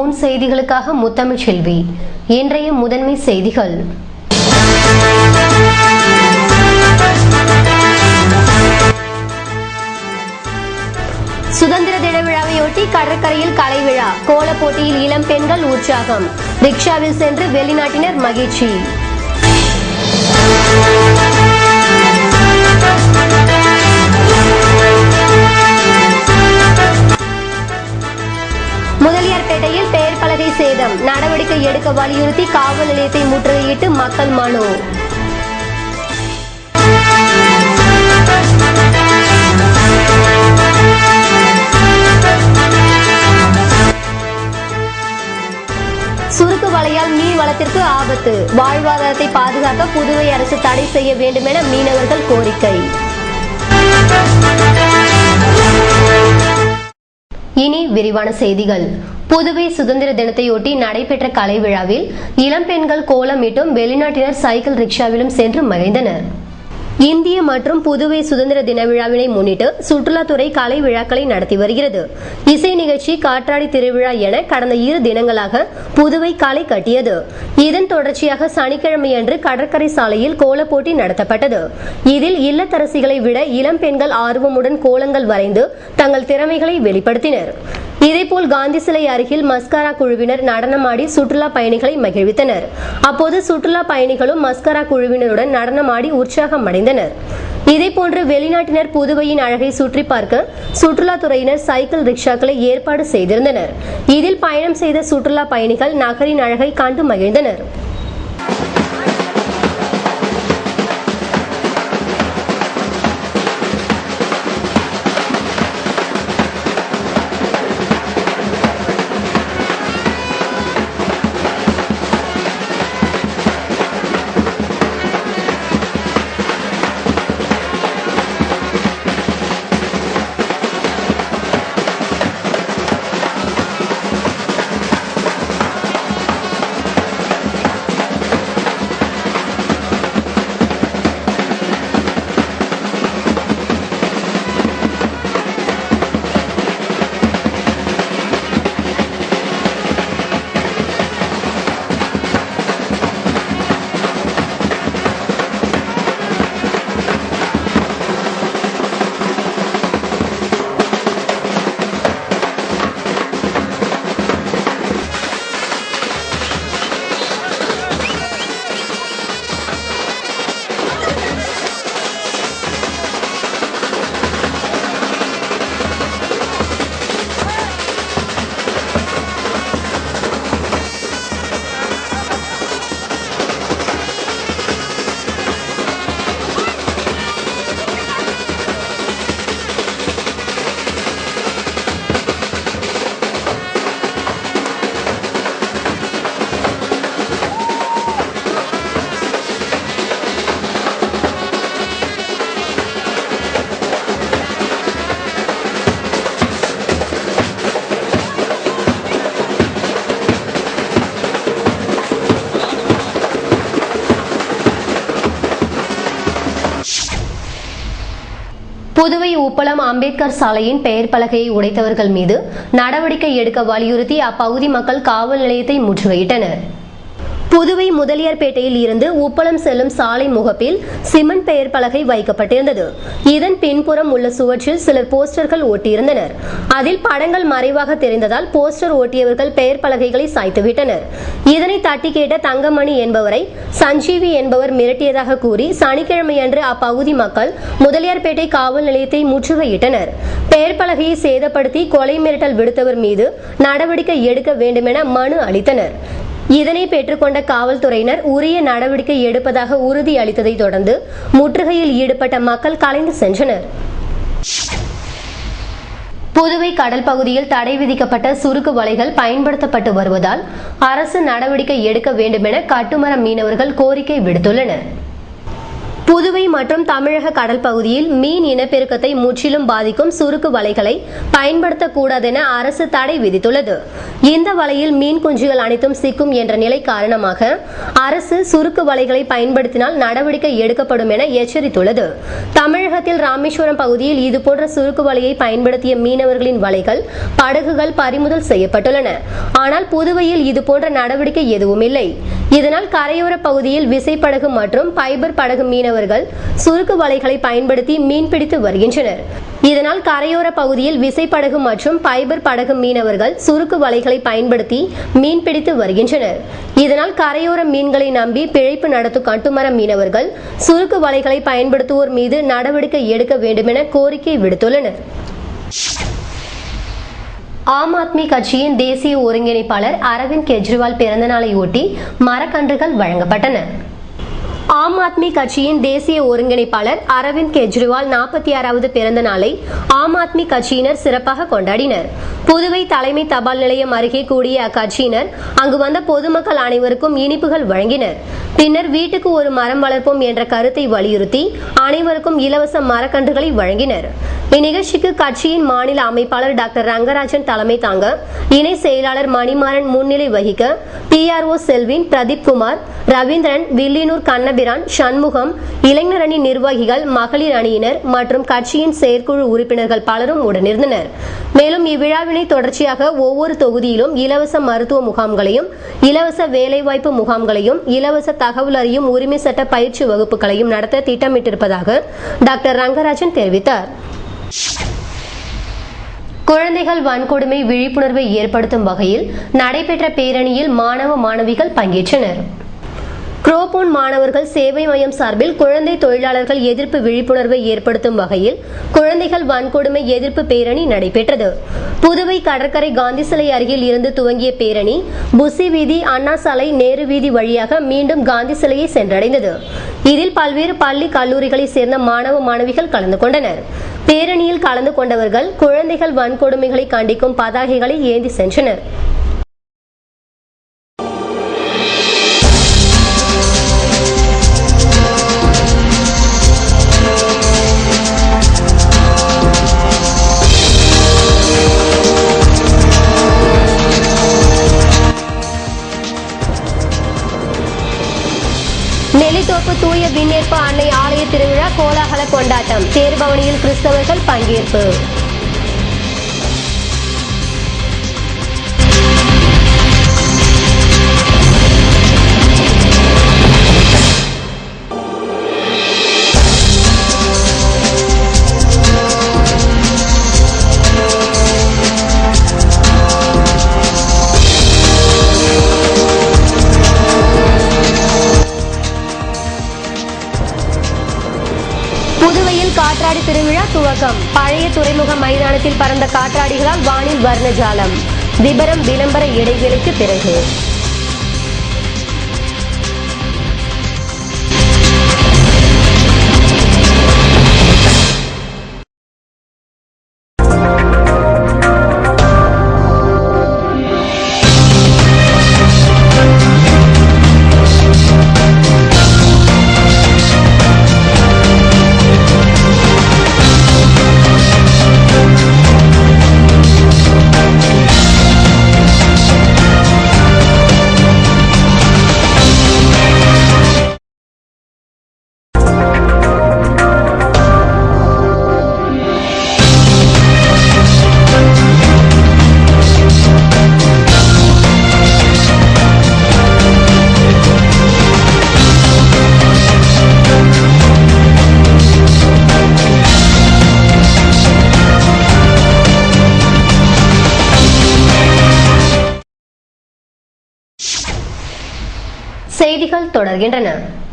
Moon செய்திகளுக்காக முத்தமிழ் செல்வி. இன்றைய முதன்மை செய்திகள். சுதந்திர தின விழாவையொட்டி கடற்கரையில் கலை விழா, கோல போட்டியில் இளம் பெண்கள் உற்சாகம், ரிக்ஷாவில் சென்று வெளிநாட்டினர் மகிழ்ச்சி. முதலியார்பேட்டையில் பெயர் பலகை சேதம், நடவடிக்கை எடுக்க வலியுறுத்தி காவல் நிலையத்தை முற்றுகையிட்டு மக்கள் மனு. சுருக்கு வலையால் மீன் வளத்திற்கு ஆபத்து, வாழ்வாதாரத்தை பாதுகாக்க புதுவை அரசு தடை செய்ய வேண்டும் என மீனவர்கள் கோரிக்கை. இனி விரிவான செய்திகள். புதுவை சுதந்திர தினத்தையொட்டி நடைபெற்ற கலை விழாவில் இளம் பெண்கள் கோலமிட்டும் வெளிநாட்டினர் சைக்கிள் ரிக்ஷாவிலும் சென்று மகிழ்ந்தனர். இந்திய மற்றும் புதுவை சுதந்திர தின விழாவினை முன்னிட்டு சுற்றுலாத்துறை கலை விழாக்களை நடத்தி வருகிறது. இசை நிகழ்ச்சி, காற்றாடி திருவிழா என கடந்த 2 தினங்களாக புதுவை களை கட்டியது. இதன் தொடர்ச்சியாக சனிக்கிழமையன்று கடற்கரை சாலையில் கோல போட்டி நடத்தப்பட்டது. இதில் இல்லத்தரசிகளை விட இளம் பெண்கள் ஆர்வமுடன் கோலங்கள் வரைந்து தங்கள் திறமைகளை வெளிப்படுத்தினர். இதேபோல் காந்தி சிலை அருகில் மஸ்காரா குழுவினர் நடனமாடி சுற்றுலா பயணிகளை மகிழ்வித்தனர். அப்போது சுற்றுலா பயணிகளும் மஸ்காரா குழுவினருடன் நடனமாடி உற்சாகம் அடைந்தனர். இதேபோன்று வெளிநாட்டினர் புதுவையின் அழகை சுற்றி பார்க்க சுற்றுலாத்துறையினர் சைக்கிள் ரிக்ஷாக்களை ஏற்பாடு செய்திருந்தனர். இதில் பயணம் செய்த சுற்றுலா பயணிகள் நகரின் அழகை கண்டு மகிழ்ந்தனர். புதுவை உப்பளம் அம்பேத்கர் சாலையின் பெயர் பலகையை உடைத்தவர்கள் மீது நடவடிக்கை எடுக்க வலியுறுத்தி அப்பகுதி மக்கள் காவல் நிலையத்தை முற்றுகையிட்டனர். புதுவை முதலியார்பேட்டையில் இருந்து உப்பளம் செல்லும் சாலை முகப்பில் சிமெண்ட் பெயர் பலகை வைக்கப்பட்டிருந்தது. இதன் பின்புறம் உள்ள சுவற்றில் சிலர் போஸ்டர்கள் ஒட்டியிருந்தனர். அதில் படங்கள் மறைவாக தெரிந்ததால் போஸ்டர் ஒட்டியவர்கள் பெயர் பலகைகளை சாய்த்துவிட்டனர். இதனை தட்டி கேட்ட தங்கமணி என்பவரை சஞ்சீவி என்பவர் மிரட்டியதாக கூறி சனிக்கிழமையன்று அப்பகுதி மக்கள் முதலியார்பேட்டை காவல் நிலையத்தை முற்றுகையிட்டனர். பெயர் பலகையை சேதப்படுத்தி கொலை மிரட்டல் விடுத்தவர் மீது நடவடிக்கை எடுக்க வேண்டுமென மனு அளித்தனர். இதனை பெற்றுக்கொண்ட காவல்துறையினர் உரிய நடவடிக்கை எடுப்பதாக உறுதி அளித்ததை தொடர்ந்து முற்றுகையில் ஈடுபட்ட மக்கள் கலைந்து சென்றனர். புதுவை கடல் பகுதியில் தடை விதிக்கப்பட்ட சுருக்கு வலைகள் பயன்படுத்தப்பட்டு வருவதால் அரசு நடவடிக்கை எடுக்க வேண்டும் என கட்டுமரம் மீனவர்கள் கோரிக்கை விடுத்துள்ளனர். புதுவை மற்றும் தமிழக கடல் பகுதியில் மீன் இனப்பெருக்கத்தை முற்றிலும் பாதிக்கும் சுருக்கு வலைகளை பயன்படுத்தக்கூடாது என அரசு தடை விதித்துள்ளது. இந்த வலையில் மீன் குஞ்சுகள் அனைத்தும் சிக்கும் என்ற நிலை காரணமாக அரசு சுருக்கு வலைகளை பயன்படுத்தினால் நடவடிக்கை எடுக்கப்படும் என எச்சரித்துள்ளது. தமிழகத்தில் ராமேஸ்வரம் பகுதியில் இதுபோன்ற சுருக்கு வலையை பயன்படுத்திய மீனவர்களின் வலைகள், படகுகள் பறிமுதல் செய்யப்பட்டுள்ளன. ஆனால் புதுவையில் இதுபோன்ற நடவடிக்கை எதுவும் இல்லை. இதனால் கரையோர பகுதியில் விசைப்படகு மற்றும் பைபர் படகு மீனவர்கள் சுருக்கு வலைகளை பயன்படுத்தி மீன்பிடித்து வருகின்றனர். இதனால் கரையோர பகுதியில் விசைப்படகு மற்றும் பைபர் படகு மீனவர்கள் சுருக்கு வலைகளை பயன்படுத்தி மீன்பிடித்து வருகின்றனர். இதனால் கரையோர மீன்களை நம்பி பிழைப்பு நடத்தும் கட்டுமர மீனவர்கள் சுருக்கு வலைகளை பயன்படுத்துவோர் மீது நடவடிக்கை எடுக்க வேண்டும் என கோரிக்கை விடுத்துள்ளனர். ஆம் ஆத்மி கட்சியின் தேசிய ஒருங்கிணைப்பாளர் அரவிந்த் கெஜ்ரிவால் பிறந்த நாளை ஒட்டி மரக்கன்றுகள் வழங்கப்பட்டன. ஆம் ஆத்மி கட்சியின் தேசிய ஒருங்கிணைப்பாளர் அரவிந்த் கெஜ்ரிவால் 46வது பிறந்த நாளை ஆம் ஆத்மி கட்சியினர் சிறப்பாக கொண்டாடினர். புதுவை தலைமை தபால் நிலையம் அருகே கூடிய அக்கட்சியினர் அங்கு வந்த பொதுமக்கள் அனைவருக்கும் இனிப்புகள் வழங்கினர். பின்னர் வீட்டுக்கு ஒரு மரம் வளர்ப்போம் என்ற கருத்தை வலியுறுத்தி அனைவருக்கும் இலவச மரக்கன்றுகளை வழங்கினர். இந்நிகழ்ச்சிக்கு கட்சியின் மாநில அமைப்பாளர் டாக்டர் ரங்கராஜன் தலைமை தாங்க, இணை செயலாளர் மணிமாறன் முன்னிலை வகிக்க, PRO செல்வின், பிரதீப் குமார், ரவீந்திரன், வில்லியனூர் கண்ணபிரான், சண்முகம், இளைஞர் அணி நிர்வாகிகள், மகளிர் அணியினர் மற்றும் கட்சியின் செயற்குழு உறுப்பினர்கள் பலரும் உடனிருந்தனர். மேலும் இவ்விழாவினை தொடர்ச்சியாக ஒவ்வொரு தொகுதியிலும் இலவச மருத்துவ முகாம்களையும், இலவச வேலைவாய்ப்பு முகாம்களையும், இலவச தகவல் அறியும் உரிமை சட்ட பயிற்சி வகுப்புகளையும் நடத்த திட்டமிட்டிருப்பதாக டாக்டர் ரங்கராஜன் தெரிவித்தார். குழந்தைகள் வன்கொடுமை விழிப்புணர்வை ஏற்படுத்தும் வகையில் நடைபெற்ற பேரணியில் மாணவ மாணவிகள் பங்கேற்றனர். குரோபோன் மாணவர்கள் சேவை மையம் சார்பில் குழந்தை தொழிலாளர்கள் எதிர்ப்பு விழிப்புணர்வை ஏற்படுத்தும் வகையில் குழந்தைகள் வன்கொடுமை எதிர்ப்பு பேரணி நடைபெற்றது. புதுவை கடற்கரை காந்தி சிலை அருகில் இருந்து துவங்கிய பேரணி புசி வீதி, அண்ணா சாலை, நேரு வீதி வழியாக மீண்டும் காந்தி சிலையை சென்றடைந்தது. இதில் பல்வேறு பள்ளி, கல்லூரிகளை சேர்ந்த மாணவ மாணவிகள் கலந்து கொண்டனர். பேரணியில் கலந்து கொண்டவர்கள் குழந்தைகள் வன்கொடுமைகளை கண்டிக்கும் பதாகைகளை ஏந்தி சென்றனர். நெல்லித்தோப்பு தூய விண்ணேற்பு அன்னை ஆலய திருவிழா கோலாகல கொண்டாட்டம். தேர்பவனியில் கிறிஸ்தவர்கள் பங்கேற்பு. புதுவையில் காற்றாடி திருவிழா துவக்கம். பழைய துறைமுக மைதானத்தில் பறந்த காற்றாடிகளால் வானில் வர்ணஜாலம். விபரம் விளம்பர இடைவெளிக்கு பிறகு. செய்திகள் தொடர்கின்றன.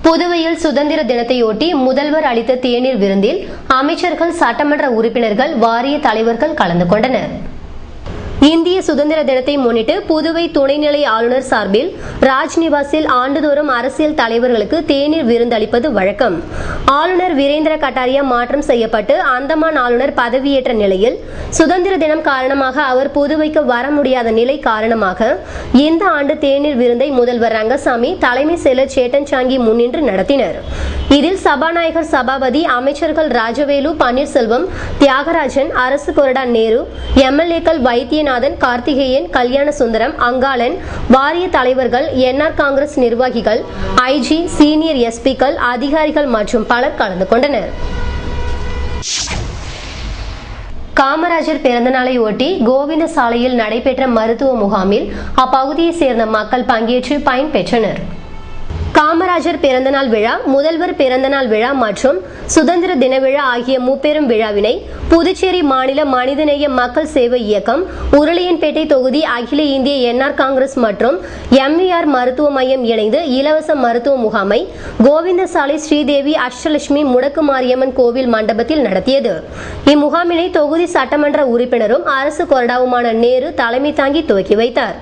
புதுவையில் சுதந்திர தினத்தையொட்டி முதல்வர் அளித்த தேநீர் விருந்தில் அமைச்சர்கள், சட்டமன்ற உறுப்பினர்கள், வாரிய தலைவர்கள் கலந்து கொண்டனர். இந்திய சுதந்திர தினத்தை முன்னிட்டு புதுவை துணைநிலை ஆளுநர் சார்பில் ராஜ்நிவாசில் ஆண்டுதோறும் அரசியல் தலைவர்களுக்கு தேநீர் விருந்தளிப்பது வழக்கம். ஆளுநர் வீரேந்திர கட்டாரியா மாற்றம் செய்யப்பட்டு அந்தமான் ஆளுநர் பதவியேற்ற நிலையில் சுதந்திர தினம் காரணமாக அவர் புதுவைக்கு வர முடியாத நிலை காரணமாக இந்த ஆண்டு தேநீர் விருந்தை முதல்வர் ரங்கசாமி, தலைமை செயலர் சேட்டன்சாங்கி முன்னின்று நடத்தினர். இதில் சபாநாயகர் சபாபதி, அமைச்சர்கள் ராஜவேலு, பன்னீர்செல்வம், தியாகராஜன், அரசு கொறடா நேரு, எம்எல்ஏக்கள் வைத்தியநாதன், கார்த்திகேயன், கல்யாண சுந்தரம், அங்காளன், வாரிய தலைவர்கள், என்ஆர் காங்கிரஸ் நிர்வாகிகள், ஐஜி, சீனியர் எஸ்பிக்கள், அதிகாரிகள் மற்றும் பலர் கலந்து கொண்டனர். காமராஜர் பிறந்தநாளை ஒட்டி கோவிந்த சாலையில் நடைபெற்ற மருத்துவ முகாமில் அப்பகுதியை சேர்ந்த மக்கள் பங்கேற்று பயன்பெற்றனர். காமராஜர் பிறந்தநாள் விழா, முதல்வர் பிறந்தநாள் விழா மற்றும் சுதந்திர தின விழா ஆகிய முப்பெரும் விழாவினை புதுச்சேரி மாநில மனிதநேய மக்கள் சேவை இயக்கம், உருளையன்பேட்டை தொகுதி அகில இந்திய என்ஆர் காங்கிரஸ் மற்றும் எம்விஆர் மருத்துவ மையம் இணைந்து இலவச மருத்துவ முகாமை கோவிந்தசாலை ஸ்ரீதேவி அஷ்டலட்சுமி முடக்கு மாரியம்மன் கோவில் மண்டபத்தில் நடத்தியது. இம்முகாமினை தொகுதி சட்டமன்ற உறுப்பினரும் அரசு கொறடாவுமான நேரு தலைமை தாங்கி துவக்கி வைத்தார்.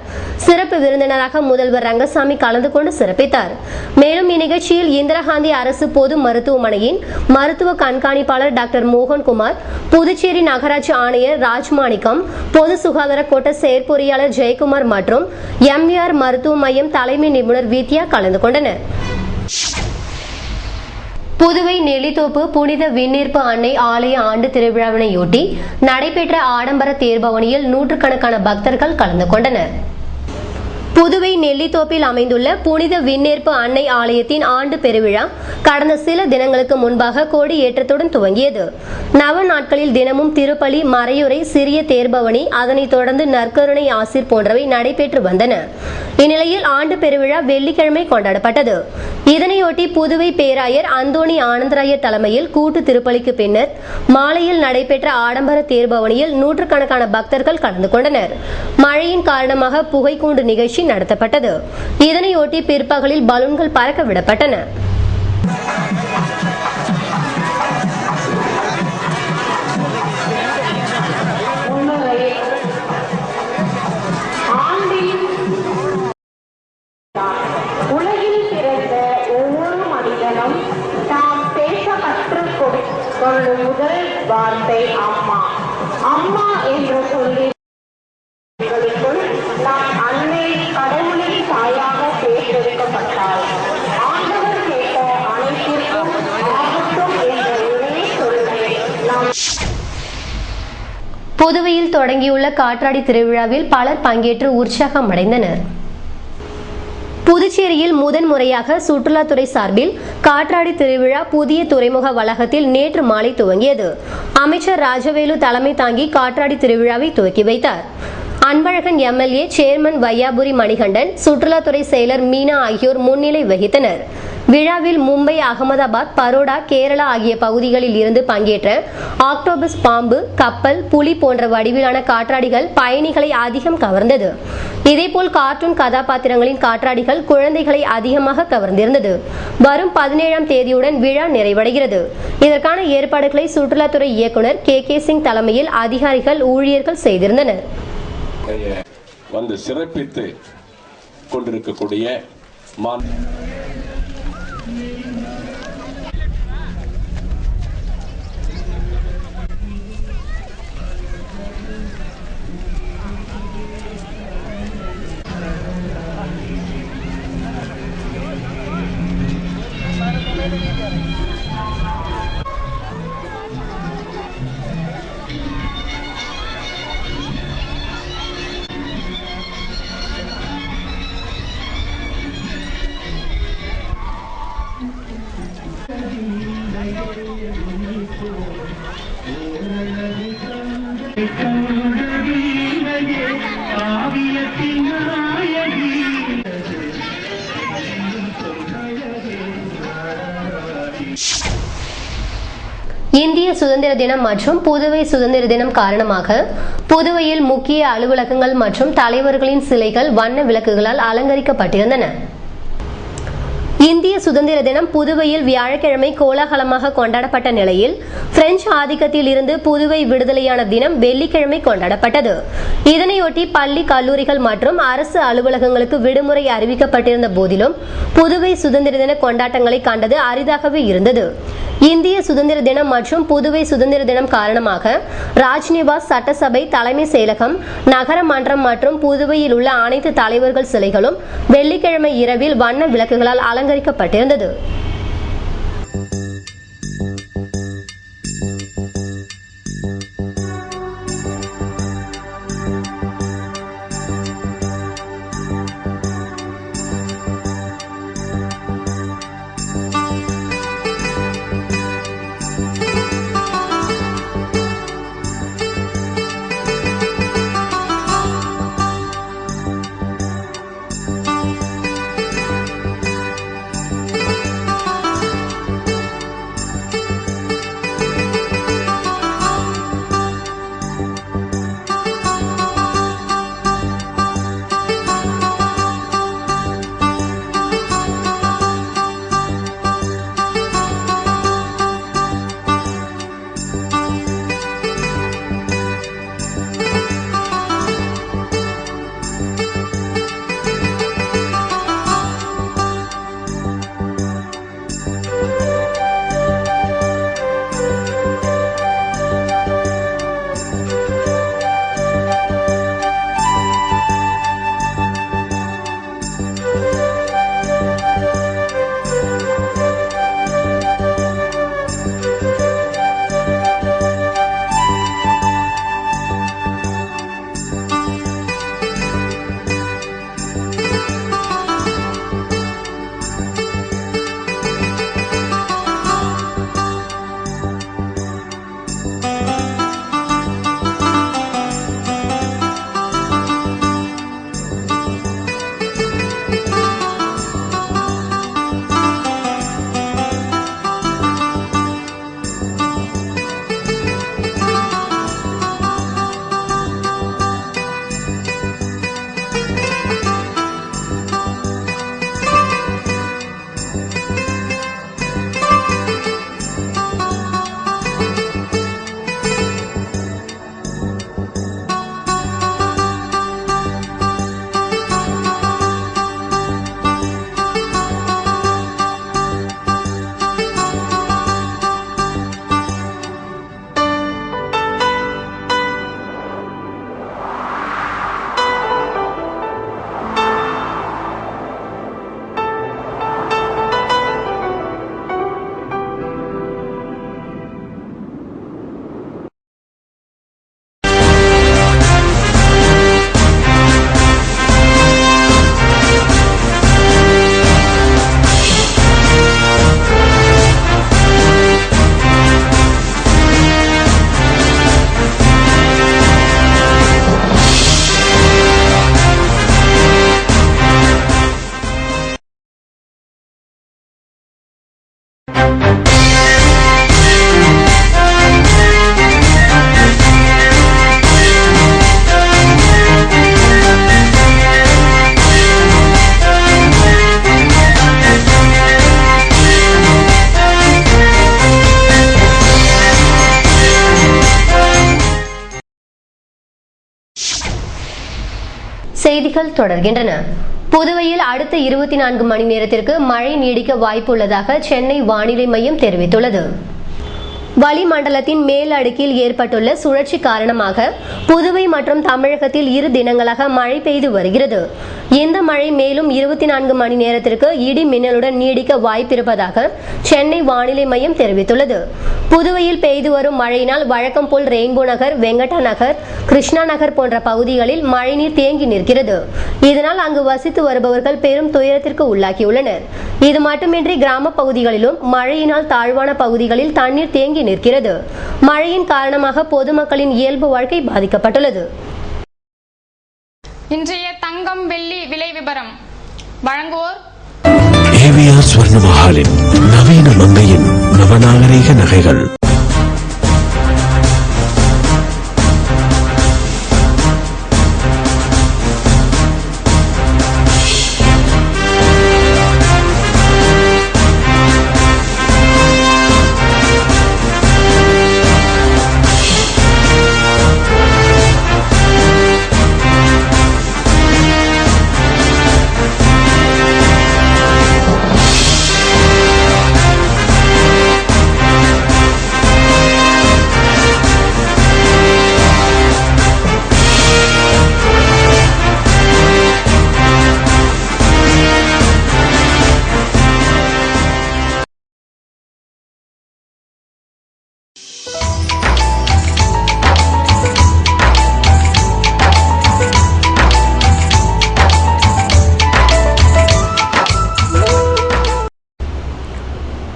சிறப்பு விருந்தினராக முதல்வர் ரங்கசாமி கலந்து கொண்டு சிறப்பித்தார். மேலும் இந்நிகழ்ச்சியில் இந்திரா காந்தி அரசு பொது மருத்துவமனையின் மருத்துவ கண்காணிப்பாளர் டாக்டர் மோகன்குமார், புதுச்சேரி நகராட்சி ஆணையர் ராஜ்மாணிக்கம், பொது சுகாதார கோட்ட செயற்பொறியாளர் ஜெயக்குமார் மற்றும் எம்விஆர் மருத்துவ மையம் தலைமை நிபுணர் வித்யா கலந்து கொண்டனர். புதுவை நெல்லித்தோப்பு புனித விண்ணேற்பு அன்னை ஆலய ஆண்டு திருவிழாவினையொட்டி நடைபெற்ற ஆடம்பர தேர்பவனியில் நூற்றுக்கணக்கான பக்தர்கள் கலந்து கொண்டனர். புதுவை நெல்லித்தோப்பில் அமைந்துள்ள புனித விண்ணேற்பு அன்னை ஆலயத்தின் ஆண்டு பெருவிழா கடந்த சில தினங்களுக்கு முன்பாக கொடி ஏற்றத்துடன் துவங்கியது. நவ நாட்களில் தினமும் திருப்பலி, மறையுறை, சிறிய தேர்பவனி, அதனைத் தொடர்ந்து நற்கருணை ஆசிர் போன்றவை நடைபெற்று வந்தன. இந்நிலையில் ஆண்டு பெருவிழா வெள்ளிக்கிழமை கொண்டாடப்பட்டது. இதனையொட்டி புதுவை பேராயர் அந்தோணி ஆனந்தராயர் தலைமையில் கூட்டு திருப்பலிக்கு பின்னர் மாலையில் நடைபெற்ற ஆடம்பர தேர்பவனியில் நூற்றுக்கணக்கான பக்தர்கள் கலந்து கொண்டனர். மழையின் காரணமாக புகைக்கூண்டு நிகழ்ச்சி நடத்தப்பட்டது. இதனையொட்டி பிற்பகலில் பலூன்கள் பறக்க விடப்பட்டன. உலகில் பிறந்த ஒவ்வொரு மனிதனும் தாம் பேச கற்றுக் கொள்ளும் முதல் வார்த்தை அம்மா. அம்மா என்ற சொல்லி நாம் அன்னை கடவுளின் தாயாக தேர்ந்தெடுக்கப்பட்டார். ஆண்டவர் கேட்ட அனைத்திற்கும் ஆகட்டும் என்ற ஒரே சொல்லை நாம். புதுவையில் தொடங்கியுள்ள காற்றாடி திருவிழாவில் பலர் பங்கேற்று உற்சாகம் அடைந்தனர். புதுச்சேரியில் முதன்முறையாக சுற்றுலாத்துறை சார்பில் காற்றாடி திருவிழா புதிய துறைமுக வளாகத்தில் நேற்று மாலை துவங்கியது. அமைச்சர் ராஜவேலு தலைமை தாங்கி காற்றாடி திருவிழாவை துவக்கி வைத்தார். அன்பழகன் எம்எல்ஏ, சேர்மன் வையாபுரி மணிகண்டன், சுற்றுலாத்துறை செயலர் மீனா ஆகியோர் முன்னிலை வகித்தனர். விழாவில் மும்பை, அகமதாபாத், பரோடா, கேரளா ஆகிய பகுதிகளில் இருந்து பங்கேற்ற ஆக்டோபஸ் பாம்பு, கப்பல், புலி போன்ற வடிவிலான காற்றாடிகள் பயணிகளை அதிகம் கவர்ந்தது. இதேபோல் கார்ட்டூன் கதாபாத்திரங்களின் காற்றாடிகள் குழந்தைகளை அதிகமாக கவர்ந்திருந்தது. வரும் 17ஆம் தேதியுடன் விழா நிறைவடைகிறது. இதற்கான ஏற்பாடுகளை சுற்றுலாத்துறை இயக்குனர் கே சிங் தலைமையில் அதிகாரிகள், ஊழியர்கள் செய்திருந்தனர். வந்து சிறப்பித்து கொண்டிருக்கக்கூடிய இந்திய சுதந்திர தினம் மற்றும் புதுவை சுதந்திர தினம் காரணமாக புதுவையில் முக்கிய அலுவலகங்கள் மற்றும் தலைவர்களின் சிலைகள் வண்ண விளக்குகளால் அலங்கரிக்கப்பட்டிருந்தன. இந்திய சுதந்திர தினம் புதுவையில் வியாழக்கிழமை கோலாகலமாக கொண்டாடப்பட்ட நிலையில் பிரெஞ்சு ஆதிக்கத்தில் இருந்து புதுவை விடுதலையான தினம் வெள்ளிக்கிழமை கொண்டாடப்பட்டது. இதனையொட்டி பள்ளி, கல்லூரிகள் மற்றும் அரசு அலுவலகங்களுக்கு விடுமுறை அறிவிக்கப்பட்டிருந்த போதிலும் புதுவை சுதந்திர தின கொண்டாட்டங்களை கண்டது அரிதாகவே இருந்தது. இந்திய சுதந்திர தினம் மற்றும் புதுவை சுதந்திர தினம் காரணமாக ராஜ்நிவாஸ், சட்டசபை, தலைமை செயலகம், நகர மன்றம் மற்றும் புதுவையில் உள்ள அனைத்து தலைவர்கள் சிலைகளும் வெள்ளிக்கிழமை இரவில் வண்ண விளக்குகளால் அலங்கரிக்கப்பட்டிருந்தது. செய்திகள் தொடர்கின்றன. புதுவையில் அடுத்த 24 மணி நேரத்திற்கு மழை நீடிக்க வாய்ப்புள்ளதாக சென்னை வானிலை மையம் தெரிவித்துள்ளது. வளிமண்டலத்தின் மேல் அடுக்கில் ஏற்பட்டுள்ள சுழற்சி காரணமாக புதுவை மற்றும் தமிழகத்தில் 2 தினங்களாக மழை பெய்து வருகிறது. இந்த மழை மேலும் 24 மணி நேரத்திற்கு இடி மின்னலுடன் நீடிக்க வாய்ப்பிருப்பதாக சென்னை வானிலை மையம் தெரிவித்துள்ளது. புதுவையில் பெய்து வரும் மழையினால் வழக்கம் போல் ரெயின்போ நகர், வெங்கடா நகர், கிருஷ்ணா நகர் போன்ற பகுதிகளில் மழைநீர் தேங்கி நிற்கிறது. இதனால் அங்கு வசித்து வருபவர்கள் பெரும் துயரத்திற்கு உள்ளாகியுள்ளனர். இது மட்டுமின்றி கிராம பகுதிகளிலும் மழையினால் தாழ்வான பகுதிகளில் தண்ணீர் தேங்கி நிற்கிறது. மழையின் காரணமாக பொதுமக்களின் இயல்பு வாழ்க்கை பாதிக்கப்பட்டுள்ளது. இன்றைய தங்கம், வெள்ளி விலை விபரம் வழங்குவோர் ஏவிஆர் ஸ்வர்ண மஹாலின் நவீன மங்கையின் நவநாகரிக நகைகள்.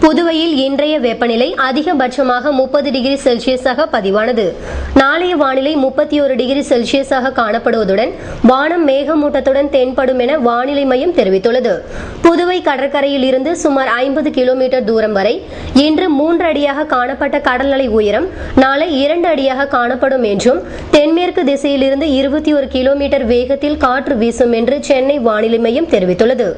புதுவையில் இன்றைய வெப்பநிலை அதிகபட்சமாக 30 டிகிரி செல்சியஸாக பதிவானது. நாளைய வானிலை 31 டிகிரி செல்சியஸாக காணப்படுவதுடன் வானம் மேகமூட்டத்துடன் தென்படும் என வானிலை மையம் தெரிவித்துள்ளது. புதுவை கடற்கரையில் இருந்து சுமார் 50 கிலோமீட்டர் தூரம் வரை இன்று 3 அடியாக காணப்பட்ட கடல் அலை உயரம் நாளை 2 அடியாக காணப்படும் என்றும் தென்மேற்கு திசையிலிருந்து 21 கிலோமீட்டர் வேகத்தில் காற்று வீசும் என்று சென்னை வானிலை மையம் தெரிவித்துள்ளது.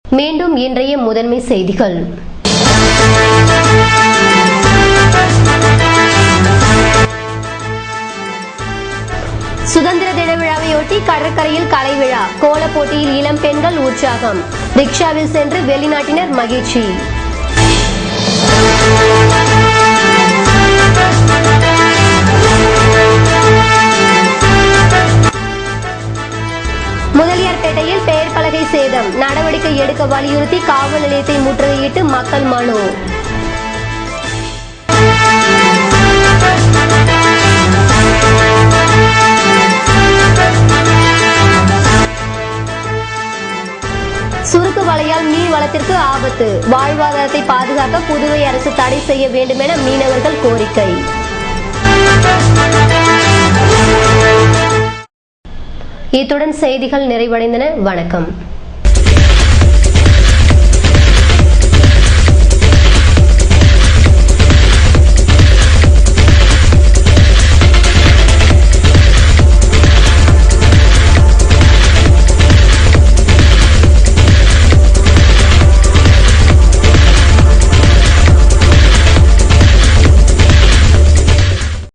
மீண்டும் இன்றைய முதன்மை செய்திகள். சுதந்திர தின விழாவையொட்டி கடற்கரையில் கலை விழா, கோல போட்டியில் இளம் பெண்கள் உற்சாகம், ரிக்ஷாவில் சென்று வெளிநாட்டினர் மகிழ்ச்சி. முதலியார்பேட்டையில் பெயர் பலகை சேதம், நடவடிக்கை எடுக்க வலியுறுத்தி காவல் நிலையத்தை முற்றுகையிட்டு மக்கள் மனு. சுருக்கு வலையால் மீன் வளத்திற்கு ஆபத்து, வாழ்வாதாரத்தை பாதுகாக்க புதுவை அரசு தடை செய்ய வேண்டும் என மீனவர்கள் கோரிக்கை. இத்துடன் செய்திகள் நிறைவடைந்தன. வணக்கம்.